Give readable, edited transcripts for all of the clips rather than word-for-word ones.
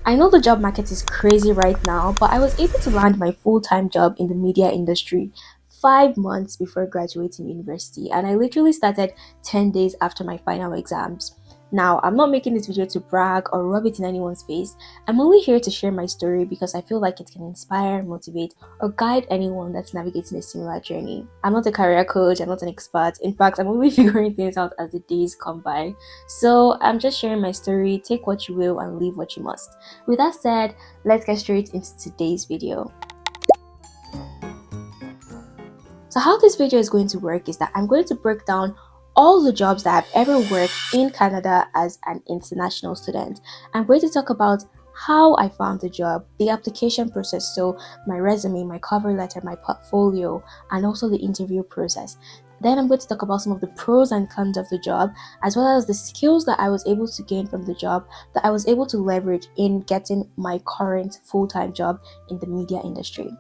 I know the job market is crazy right now, but I was able to land my full-time job in the media industry 5 months before graduating university, and I literally started 10 days after my final exams. Now, I'm not making this video to brag or rub it in anyone's face. I'm only here to share my story because I feel like it can inspire, motivate, or guide anyone that's navigating a similar journey. I'm not a career coach, I'm not an expert. In fact, I'm only figuring things out as the days come by. So, I'm just sharing my story. Take what you will and leave what you must. With that said, let's get straight into today's video. So how this video is going to work is that I'm going to break down all the jobs that I've ever worked in Canada as an international student. I'm going to talk about how I found the job, the application process, so my resume, my cover letter, my portfolio, and also the interview process. Then I'm going to talk about some of the pros and cons of the job, as well as the skills that I was able to gain from the job that I was able to leverage in getting my current full-time job in the media industry.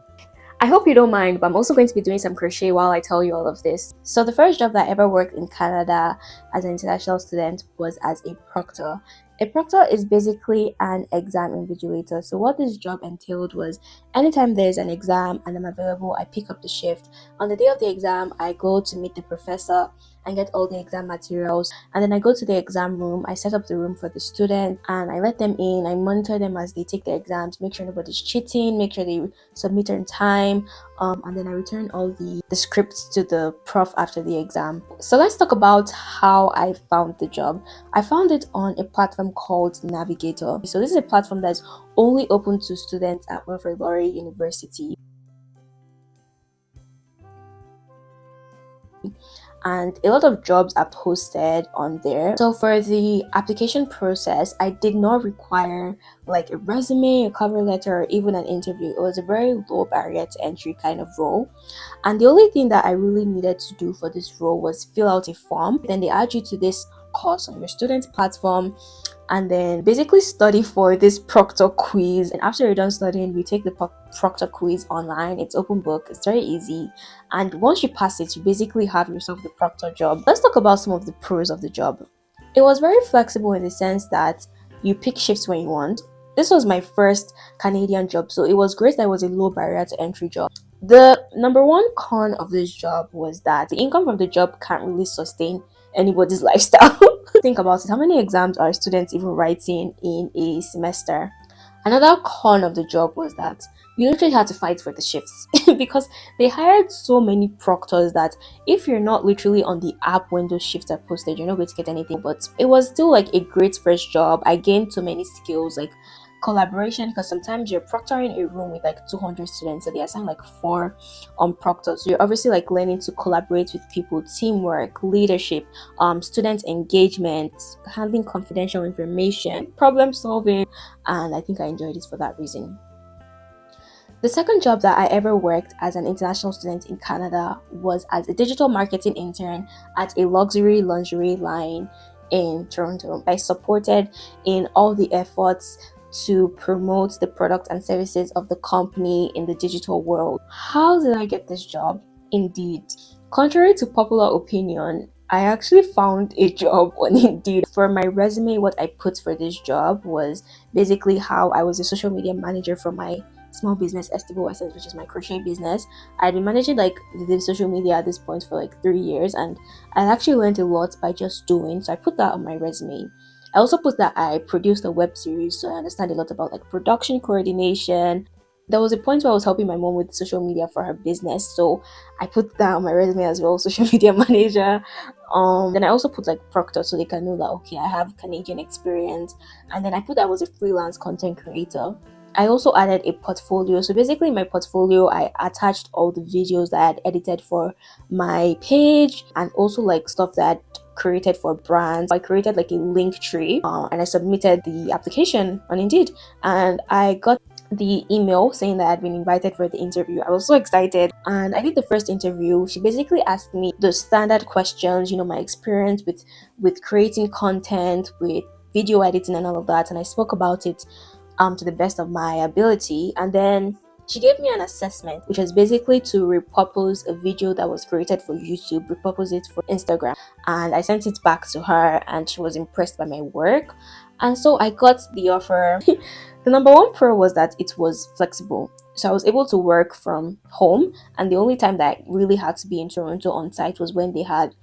I hope you don't mind, but I'm also going to be doing some crochet while I tell you all of this. So the first job that I ever worked in Canada as an international student was as a proctor. A proctor is basically an exam invigilator. So what this job entailed was anytime there's an exam and I'm available, I pick up the shift. On the day of the exam, I go to meet the professor and get all the exam materials, and then I go to the exam room. I set up the room for the student and I let them in. I monitor them as they take their exams, make sure nobody's cheating, make sure they submit on time, and then I return all the scripts to the prof after the exam. So let's talk about how I found the job. I found it on a platform called Navigator. So this is a platform that's only open to students at Laurier University, and a lot of jobs are posted on there. So for the application process, I did not require like a resume, a cover letter, or even an interview. It was a very low barrier to entry kind of role. And the only thing that I really needed to do for this role was fill out a form. Then they add you to this course on your student platform, and then basically study for this proctor quiz. And after you're done studying, we take the proctor quiz online. It's open book, it's very easy, and once you pass it, you basically have yourself the proctor job. Let's talk about some of the pros of the job. It was very flexible in the sense that you pick shifts when you want. This was my first Canadian job, so it was great that it was a low barrier to entry job. The number one con of this job was that the income from the job can't really sustain anybody's lifestyle. Think about it. How many exams are students even writing in a semester? Another con of the job was that you literally had to fight for the shifts because they hired so many proctors that if you're not literally on the app when those shifts are posted, you're not going to get anything. But it was still like a great first job. I gained so many skills like collaboration, because sometimes you're proctoring a room with like 200 students, so they assign like four proctors. So you're obviously like learning to collaborate with people, teamwork, leadership, student engagement, handling confidential information, problem solving, and I think I enjoyed it for that reason. The second job that I ever worked as an international student in Canada was as a digital marketing intern at a luxury lingerie line in Toronto. I supported in all the efforts to promote the product and services of the company in the digital world. How did I get this job? Indeed, contrary to popular opinion, I actually found a job on Indeed. For my resume, what I put for this job was basically how I was a social media manager for my small business Estible Essence, which is my crochet business. I'd been managing like the social media at this point for like 3 years, and I actually learned a lot by just doing. So I put that on my resume. I also put that I produced a web series, so I understand a lot about like production coordination. There was a point where I was helping my mom with social media for her business, so I put that on my resume as well, social media manager. Then I also put like proctor, so they can know that okay, I have Canadian experience. And then I put that I was a freelance content creator. I also added a portfolio. So basically, in my portfolio, I attached all the videos that I had edited for my page, and also like stuff that created for brands. I created like a link tree, and I submitted the application on Indeed, and I got the email saying that I'd been invited for the interview. I was so excited, and I did the first interview. She basically asked me the standard questions, my experience with creating content, with video editing and all of that, and I spoke about it to the best of my ability. And then she gave me an assessment, which was basically to repurpose a video that was created for YouTube, repurpose it for Instagram. And I sent it back to her, and she was impressed by my work. And so I got the offer. The number one pro was that it was flexible. So I was able to work from home, and the only time that I really had to be in Toronto on site was when they had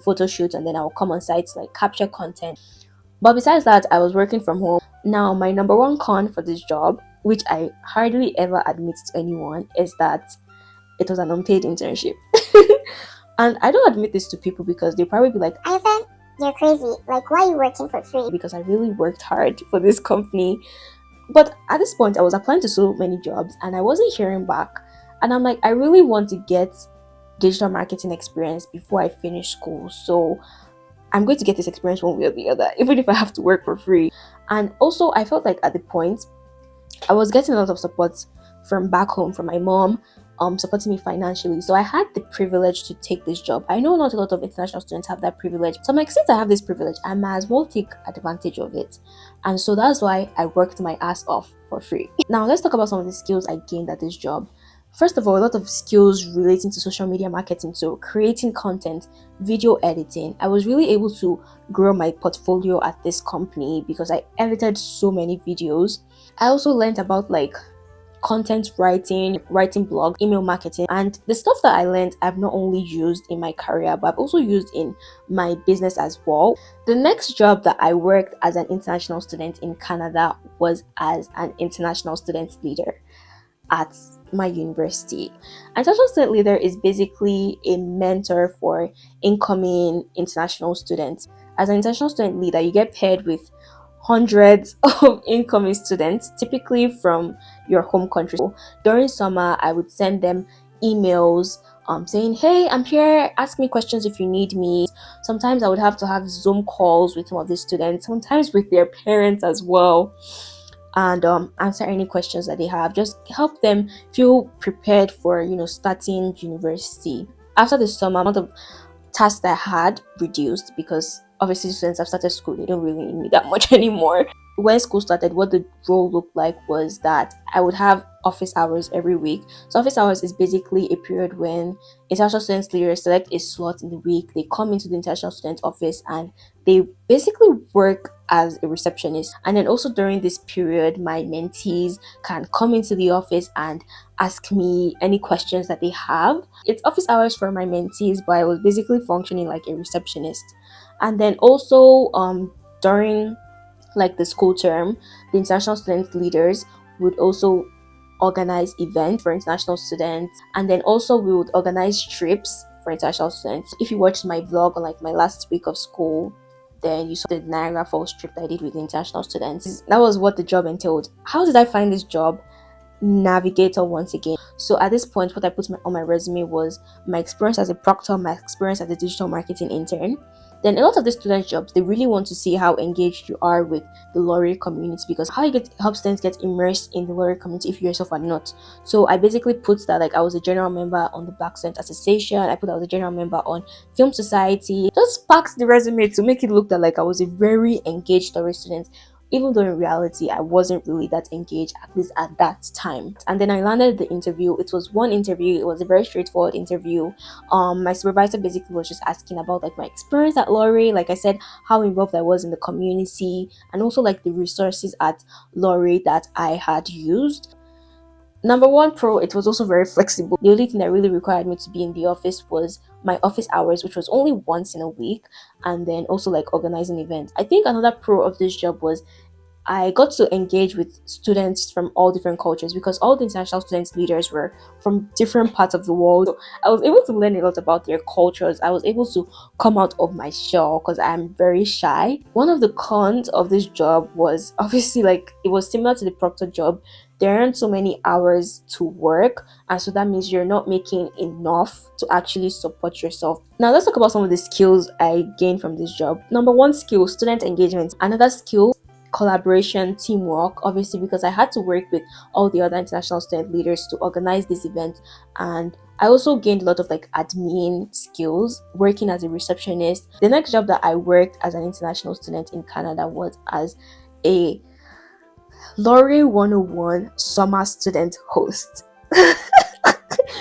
photo shoots, and then I would come on site to like capture content. But besides that, I was working from home. Now, my number one con for this job, which I hardly ever admit to anyone, is that it was an unpaid internship. And I don't admit this to people because they probably be like, Ayanfe, you're crazy. Like, why are you working for free? Because I really worked hard for this company. But at this point, I was applying to so many jobs and I wasn't hearing back. And I'm like, I really want to get digital marketing experience before I finish school. So I'm going to get this experience one way or the other, even if I have to work for free. And also, I felt like at the point, I was getting a lot of support from back home, from my mom, supporting me financially. So I had the privilege to take this job. I know not a lot of international students have that privilege. So I'm like, since I have this privilege, I might as well take advantage of it. And so that's why I worked my ass off for free. Now let's talk about some of the skills I gained at this job. First of all, a lot of skills relating to social media marketing, so creating content, video editing. I was really able to grow my portfolio at this company because I edited so many videos. I also learned about like content writing, writing blog, email marketing, and the stuff that I learned I've not only used in my career but I've also used in my business as well. The next job that I worked as an international student in Canada was as an international student leader at my university. International student leader is basically a mentor for incoming international students. As an international student leader, you get paired with hundreds of incoming students, typically from your home country. So during summer, I would send them emails saying, hey, I'm here, ask me questions if you need me. Sometimes I would have to have Zoom calls with some of the students, sometimes with their parents as well, and answer any questions that they have, just help them feel prepared for starting university. After the summer, amount of tasks that I had reduced because obviously students have started school, they don't really need that much anymore. When school started, what the role looked like was that I would have office hours every week. So office hours is basically a period when international students leaders select a slot in the week, they come into the international student office and they basically work as a receptionist. And then also during this period, my mentees can come into the office and ask me any questions that they have. It's office hours for my mentees, but I was basically functioning like a receptionist. And then also during like the school term, the international student leaders would also organize events for international students, and then also we would organize trips for international students. If you watched my vlog on like my last week of school, then you saw the Niagara Falls trip that I did with the international students. That was what the job entailed. How did I find this job? Navigator once again. So at this point, what I put on my resume was my experience as a proctor, my experience as a digital marketing intern. Then a lot of the student jobs, they really want to see how engaged you are with the Laurier community, because how you get help students get immersed in the Laurier community if you yourself are not. So I basically put that like I was a general member on the Black Student Association. I put I was a general member on Film Society. Just packed the resume to make it look that like I was a very engaged Laurier student, even though in reality I wasn't really that engaged, at least at that time. And then I landed the interview. It was one interview, it was a very straightforward interview. My supervisor basically was just asking about like my experience at Laurier, like I said, how involved I was in the community, and also like the resources at Laurier that I had used. Number one pro, it was also very flexible. The only thing that really required me to be in the office was my office hours, which was only once in a week, and then also like organizing events. I think another pro of this job was I got to engage with students from all different cultures, because all the international students leaders were from different parts of the world. So I was able to learn a lot about their cultures. I was able to come out of my shell because I'm very shy. One of the cons of this job was obviously like it was similar to the proctor job. There aren't so many hours to work, and so that means you're not making enough to actually support yourself. Now let's talk about some of the skills I gained from this job. Number one skill, student engagement. Another skill, collaboration, teamwork, obviously because I had to work with all the other international student leaders to organize this event. And I also gained a lot of like admin skills working as a receptionist. The next job that I worked as an international student in Canada was as a Laurier 101 summer student host.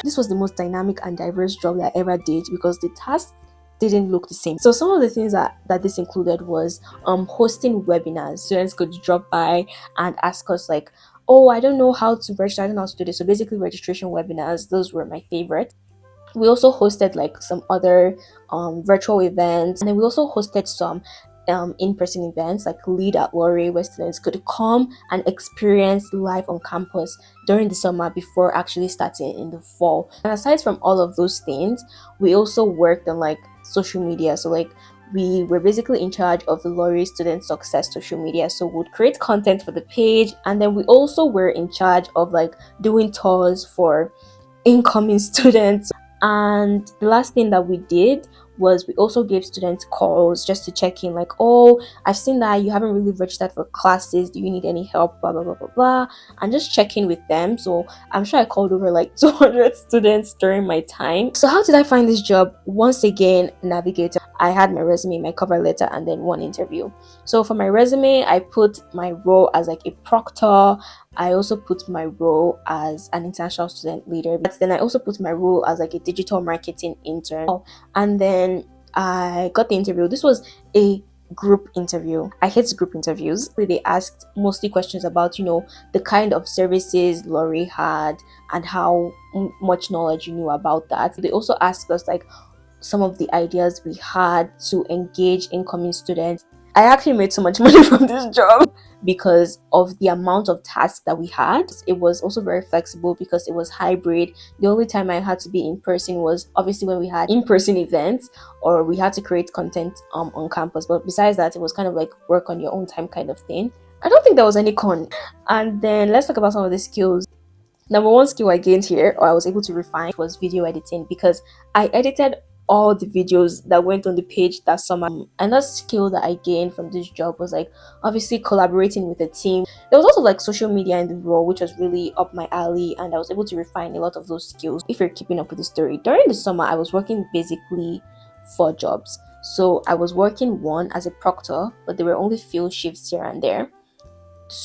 This was the most dynamic and diverse job that I ever did, because the tasks didn't look the same. So some of the things that this included was hosting webinars. Students could drop by and ask us like, oh, I don't know how to register, I don't know how to do this. So basically registration webinars, those were my favorite. We also hosted like some other virtual events, and then we also hosted some in-person events like Lead at Laurier, where students could come and experience life on campus during the summer before actually starting in the fall. And aside from all of those things, we also worked on like social media. So like we were basically in charge of the Laurier student success social media. So we'd create content for the page, and then we also were in charge of like doing tours for incoming students. And the last thing that we did was we also gave students calls just to check in, like, oh, I've seen that you haven't really registered for classes, do you need any help, blah blah blah blah blah, and just check in with them. So I'm sure I called over like 200 students during my time. So how did I find this job? Once again, navigator. I had my resume, my cover letter, and then one interview. So for my resume, I put my role as like a proctor. I also put my role as an international student leader, but then I also put my role as like a digital marketing intern. And then I got the interview. This was a group interview. I hate group interviews. They asked mostly questions about, the kind of services Laurier had and how much knowledge you knew about that. They also asked us like some of the ideas we had to engage incoming students. I actually made so much money from this job because of the amount of tasks that we had. It was also very flexible because it was hybrid. The only time I had to be in person was obviously when we had in-person events or we had to create content on campus. But besides that, it was kind of like work on your own time kind of thing. I don't think there was any con. And then let's talk about some of the skills. Number one skill I gained here, or I was able to refine, was video editing because I edited all the videos that went on the page that summer. Another skill that I gained from this job was like obviously collaborating with a team. There was also like social media in the role, which was really up my alley, and I was able to refine a lot of those skills. If you're keeping up with the story, during the summer I was working basically 4 jobs. So I was working one as a proctor, but there were only few shifts here and there.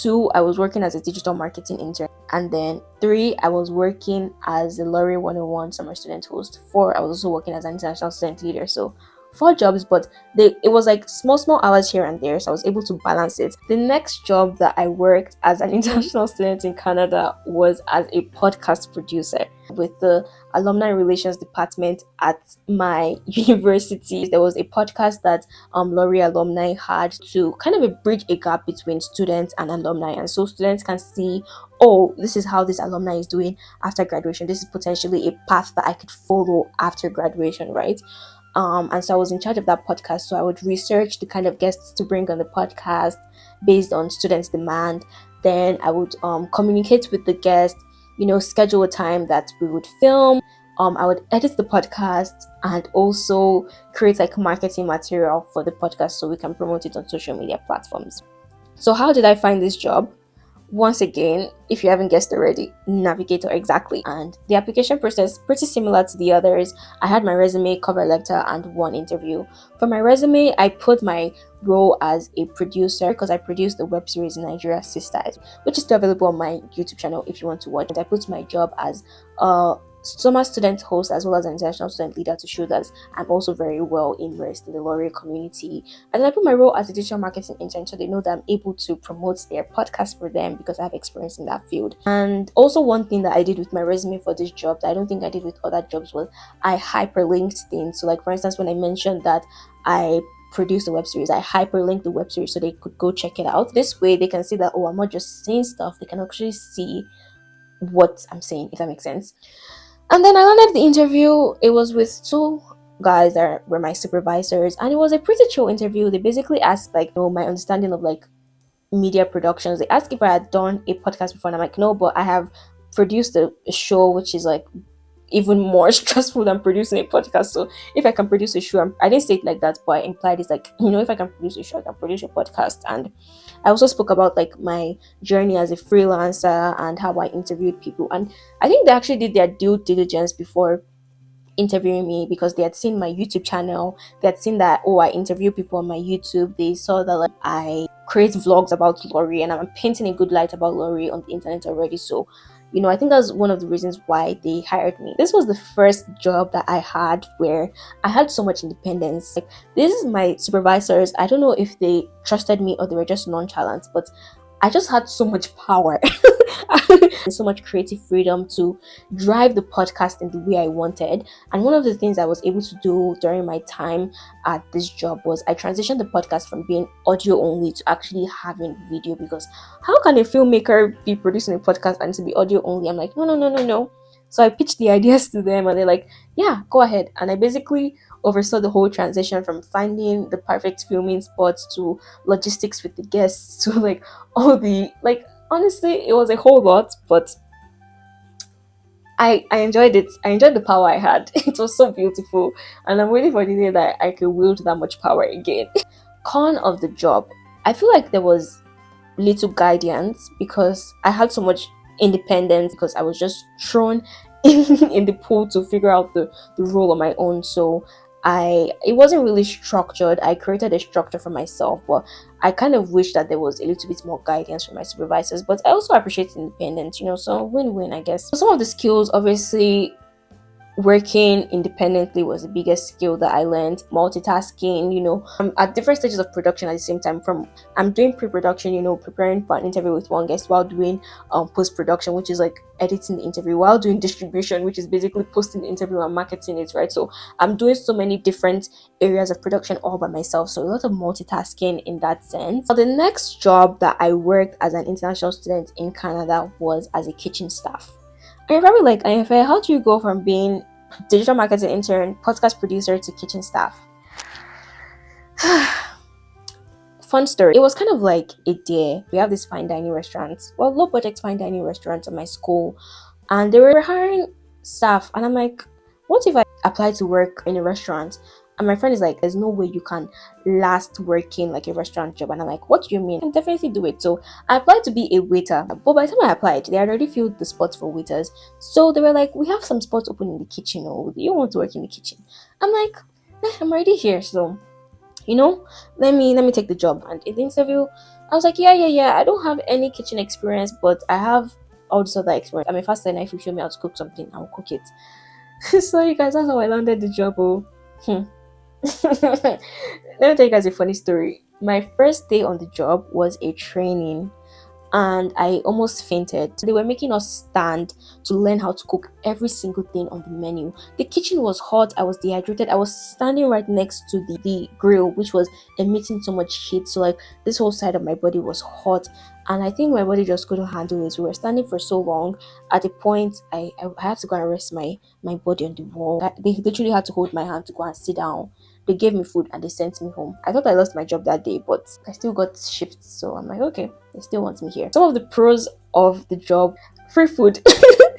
2, I was working as a digital marketing intern. And then 3, I was working as a Laurier 101 summer student host. 4, I was also working as an international student leader. So 4 jobs, but it was like small hours here and there, so I was able to balance it. The next job that I worked as an international student in Canada was as a podcast producer with the alumni relations department at my university. There was a podcast that Laurier alumni had to kind of bridge a gap between students and alumni, and so students can see, oh, this is how this alumni is doing after graduation. This is potentially a path that I could follow after graduation, right? And so I was in charge of that podcast. So I would research the kind of guests to bring on the podcast based on students' demand. Then I would communicate with the guest, schedule a time that we would film. I would edit the podcast and also create like marketing material for the podcast so we can promote it on social media platforms. So how did I find this job? Once again, if you haven't guessed already, navigator, exactly. And the application process pretty similar to the others. I had my resume, cover letter, and one interview. For my resume, I put my role as a producer because I produced the web series Nigeria Sisters, which is still available on my YouTube channel if you want to watch it. I put my job as a summer student host as well as an international student leader to show that I'm also very well immersed in the Laurier community. And then I put my role as a digital marketing intern so they know that I'm able to promote their podcast for them because I have experience in that field. And also one thing that I did with my resume for this job that I don't think I did with other jobs was I hyperlinked things. So like for instance, when I mentioned that I produced a web series, I hyperlinked the web series so they could go check it out. This way they can see that, oh, I'm not just saying stuff, they can actually see what I'm saying, if that makes sense. And then I landed the interview. It was with 2 guys that were my supervisors, and it was a pretty chill interview. They basically asked like, my understanding of like media productions. They asked if I had done a podcast before, and I'm like, no, but I have produced a show which is like even more stressful than producing a podcast. So if I can produce a show, I didn't say it like that, but I implied it's like, if I can produce a show, I can produce a podcast. And I also spoke about like my journey as a freelancer and how I interviewed people. And I think they actually did their due diligence before interviewing me because they had seen my YouTube channel. They had seen that, I interview people on my YouTube. They saw that like I create vlogs about Laurier and I'm painting a good light about Laurier on the internet already. So I think that's one of the reasons why they hired me. This was the first job that I had where I had so much independence. Like, this is my supervisors. I don't know if they trusted me or they were just nonchalant, but I just had so much power and so much creative freedom to drive the podcast in the way I wanted. And one of the things I was able to do during my time at this job was I transitioned the podcast from being audio only to actually having video, because how can a filmmaker be producing a podcast and to be audio only? I'm like, no, no, no, no, no. So I pitched the ideas to them and they're like, yeah, go ahead. And I basically oversaw the whole transition from finding the perfect filming spots to logistics with the guests to like all the, like, honestly, it was a whole lot, but I enjoyed it. I enjoyed the power I had. It was so beautiful, and I'm waiting for the day that I could wield that much power again. Con of the job, I feel like there was little guidance because I had so much independence because I was just thrown in the pool to figure out the role on my own. So it wasn't really structured. I created a structure for myself, but I kind of wish that there was a little bit more guidance from my supervisors. But I also appreciate independence, so win-win, I guess. Some of the skills, obviously, working independently was the biggest skill that I learned. Multitasking, I'm at different stages of production at the same time. From I'm doing pre-production, preparing for an interview with one guest, while doing post-production, which is like editing the interview, while doing distribution, which is basically posting the interview and marketing it, right? So I'm doing so many different areas of production all by myself. So a lot of multitasking in that sense. Now, the next job that I worked as an international student in Canada was as a kitchen staff. And you're probably like, Ayanfe, how do you go from being digital marketing intern, podcast producer to kitchen staff? Fun story. It was kind of like a day. We have this fine dining restaurant, low budget fine dining restaurant at my school, and they were hiring staff. And I'm like, what if I apply to work in a restaurant? And my friend is like, there's no way you can last working like a restaurant job. And I'm like, what do you mean? I can definitely do it. So I applied to be a waiter. But by the time I applied, they had already filled the spots for waiters. So they were like, we have some spots open in the kitchen. Or do you want to work in the kitchen? I'm like, I'm already here. So, let me take the job. And in the interview, I was like, yeah. I don't have any kitchen experience, but I have all this other experience. I'm a fast learner. If you show me how to cook something, I'll cook it. So you guys, that's how I landed the job. Oh. Let me tell you guys a funny story. My first day on the job was a training and I almost fainted. They were making us stand to learn how to cook every single thing on the menu. The kitchen was hot, I was dehydrated, I was standing right next to the grill, which was emitting so much heat. So, like, this whole side of my body was hot, and I think my body just couldn't handle it. We were standing for so long. At a point, I had to go and rest my body on the wall. They literally had to hold my hand to go and sit down. They gave me food and they sent me home. I thought I lost my job that day, but I still got shifts, so I'm like, okay, they still want me here. Some of the pros of the job: free food.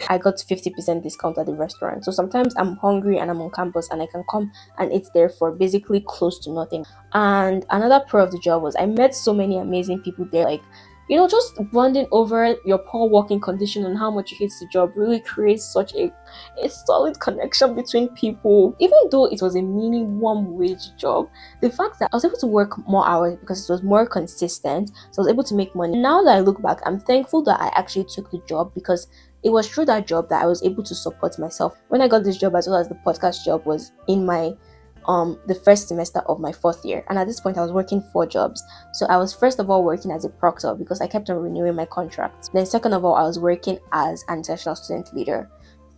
I got 50% discount at the restaurant. So sometimes I'm hungry and I'm on campus and I can come and eat there for basically close to nothing. And another pro of the job was I met so many amazing people there. Like, just bonding over your poor working condition and how much you hate the job really creates such a solid connection between people. Even though it was a minimum wage job, the fact that I was able to work more hours because it was more consistent, so I was able to make money. Now that I look back, I'm thankful that I actually took the job, because it was through that job that I was able to support myself. When I got this job, as well as the podcast job, was in my the first semester of my fourth year, and at this point I was working 4 jobs. So I was first of all working as a proctor because I kept on renewing my contract. Then second of all, I was working as an international student leader.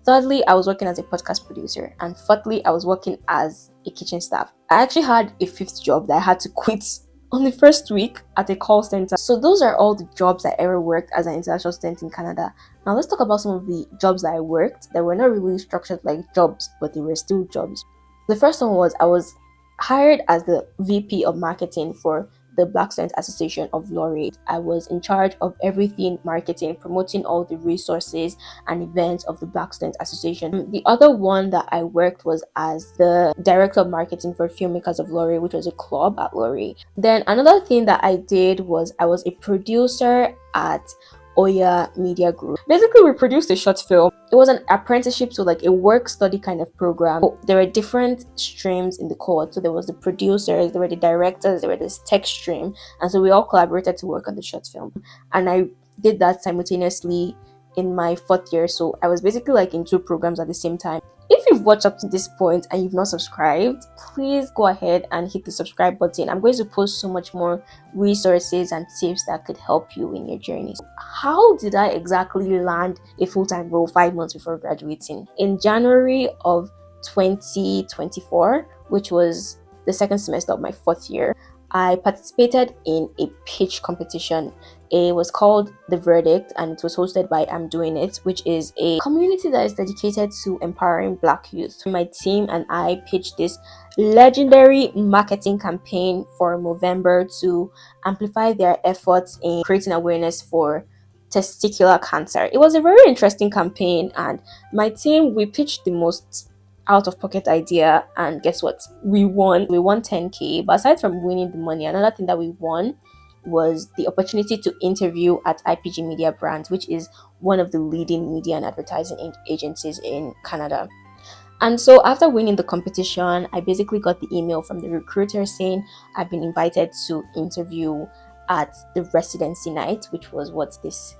Thirdly, I was working as a podcast producer, and fourthly, I was working as a kitchen staff. I actually had a 5th job that I had to quit on the first week at a call center. So those are all the jobs I ever worked as an international student in Canada. Now let's talk about some of the jobs that I worked that were not really structured like jobs, but they were still jobs. The first one was I was hired as the VP of marketing for the Black Student Association of Laurier. I was in charge of everything marketing, promoting all the resources and events of the Black Student Association. The other one that I worked was as the director of marketing for Filmmakers of Laurier, which was a club at Laurier. Then another thing that I did was I was a producer at Oya Media Group. Basically, we produced a short film. It was an apprenticeship, so like a work study kind of program. So there were different streams in the cohort. So there was the producers, there were the directors, there were this tech stream, and so we all collaborated to work on the short film. And I did that simultaneously in my fourth year, so I was basically like in two programs at the same time. If you've watched up to this point and you've not subscribed, please go ahead and hit the subscribe button. I'm going to post so much more resources and tips that could help you in your journey. How did I exactly land a full-time role 5 months before graduating? In January of 2024, which was the second semester of my fourth year, I participated in a pitch competition. It was called The Verdict and it was hosted by I'm Doing It, which is a community that is dedicated to empowering Black youth. My team and I pitched this legendary marketing campaign for November to amplify their efforts in creating awareness for testicular cancer. It was a very interesting campaign, and my team, we pitched the most out of pocket idea, and guess what, we won 10k. But aside from winning the money, another thing that we won was the opportunity to interview at IPG Media Brands, which is one of the leading media and advertising agencies in Canada. And so after winning the competition, I basically got the email from the recruiter saying I've been invited to interview at the residency night, which was what this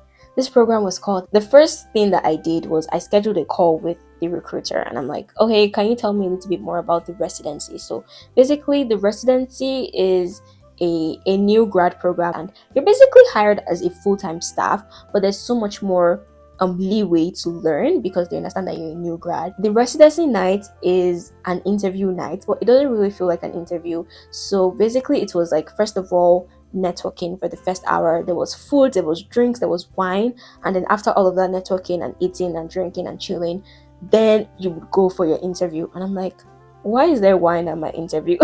program was called. The first thing that I did was I scheduled a call with the recruiter, and I'm like, okay, can you tell me a little bit more about the residency? So basically the residency is a new grad program, and you're basically hired as a full-time staff, but there's so much more leeway to learn because they understand that you're a new grad. The residency night is an interview night, but it doesn't really feel like an interview. So basically it was like, first of all, networking for the first hour. There was food, there was drinks, there was wine, and then after all of that networking and eating and drinking and chilling, then you would go for your interview. And I'm like, why is there wine at my interview?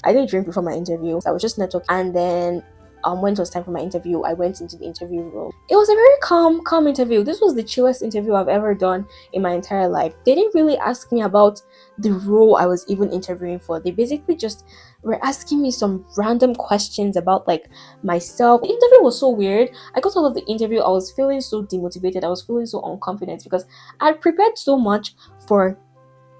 I didn't drink before my interview, so I was just networking. And then when it was time for my interview, I went into the interview room. It was a very calm interview. This was the chillest interview I've ever done in my entire life. They didn't really ask me about the role I was even interviewing for. They basically just were asking me some random questions about like myself. The interview was so weird. I got out of the interview, I was feeling so demotivated. I was feeling so unconfident because I prepared so much for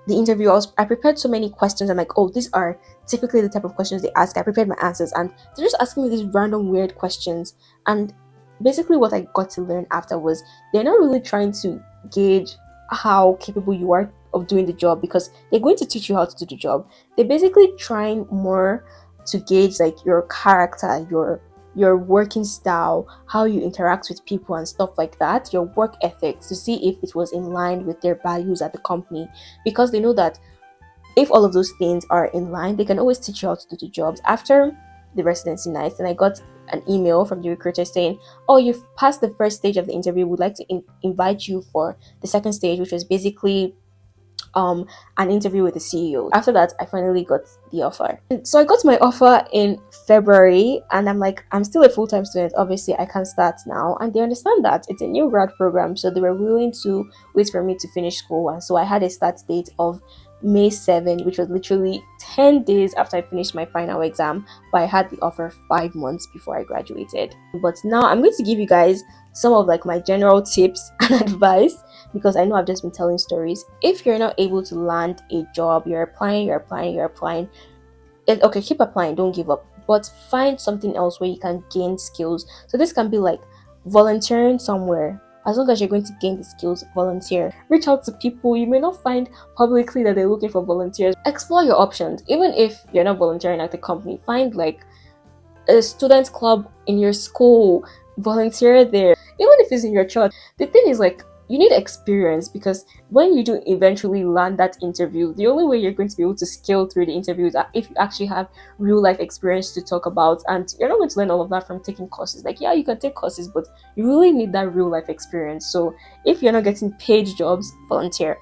the interview. I prepared so many questions. I'm like, oh, these are typically the type of questions they ask. I prepared my answers, and they're just asking me these random weird questions. And basically what I got to learn after was they're not really trying to gauge how capable you are of doing the job, because they're going to teach you how to do the job. They're basically trying more to gauge like your character, your working style, how you interact with people and stuff like that, your work ethics, to see if it was in line with their values at the company, because they know that if all of those things are in line, they can always teach you how to do the jobs. After the residency nights, and I got an email from the recruiter saying, oh, you've passed the first stage of the interview, we'd like to invite you for the second stage, which was basically an interview with the CEO. After that, I finally got the offer. So I got my offer in February, and I'm like, I'm still a full-time student. Obviously, I can't start now, and they understand that it's a new grad program, so they were willing to wait for me to finish school. And so I had a start date of May 7, which was literally 10 days after I finished my final exam, but I had the offer 5 months before I graduated. But now I'm going to give you guys some of like my general tips and advice, because I know I've just been telling stories. If you're not able to land a job, you're applying, okay, keep applying, don't give up, but find something else where you can gain skills. So this can be like volunteering somewhere. As long as you're going to gain the skills, volunteer. Reach out to people. You may not find publicly that they're looking for volunteers. Explore your options. Even if you're not volunteering at the company, find like a student club in your school, volunteer there. Even if it's in your church. The thing is, like, you need experience, because when you do eventually land that interview, the only way you're going to be able to scale through the interview is if you actually have real life experience to talk about. And you're not going to learn all of that from taking courses. Like, yeah, you can take courses, but you really need that real life experience. So if you're not getting paid jobs, volunteer.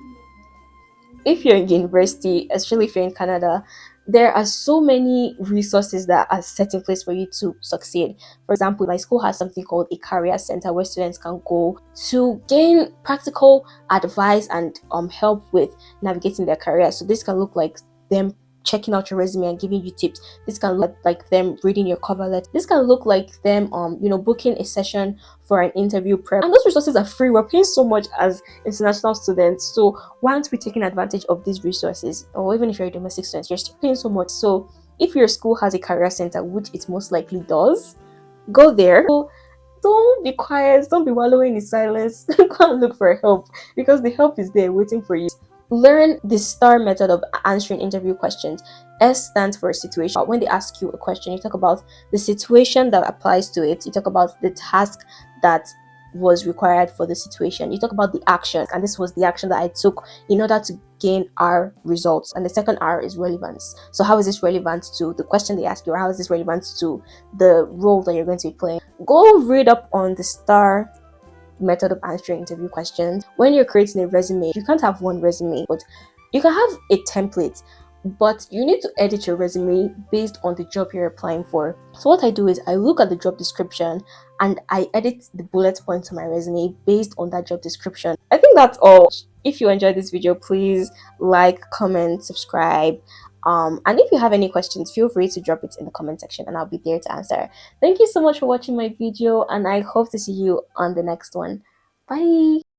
If you're in university, especially if you're in Canada, there are so many resources that are set in place for you to succeed. For example, my school has something called a career center where students can go to gain practical advice and help with navigating their career. So this can look like them checking out your resume and giving you tips. This can look like them reading your cover letter. This can look like them booking a session for an interview prep. And those resources are free. We're paying so much as international students, so why aren't we taking advantage of these resources? Or even if you're a domestic student, you're still paying so much. So if your school has a career center, which it most likely does, go there. don't be quiet, don't be wallowing in silence. Go and look for help because the help is there waiting for you. Learn the STAR method of answering interview questions. S stands for situation. When they ask you a question, you talk about the situation that applies to it, you talk about the task that was required for the situation, you talk about the action, and this was the action that I took in order to gain R results. And the second R is relevance. So how is this relevant to the question they ask you, or how is this relevant to the role that you're going to be playing? Go read up on the STAR method of answering interview questions. When you're creating a resume, you can't have one resume, but you can have a template, but you need to edit your resume based on the job you're applying for. So what I do is I look at the job description and I edit the bullet points on my resume based on that job description. I think that's all. If you enjoyed this video, please like, comment, subscribe. And if you have any questions, feel free to drop it in the comment section and I'll be there to answer. Thank you so much for watching my video, and I hope to see you on the next one. Bye.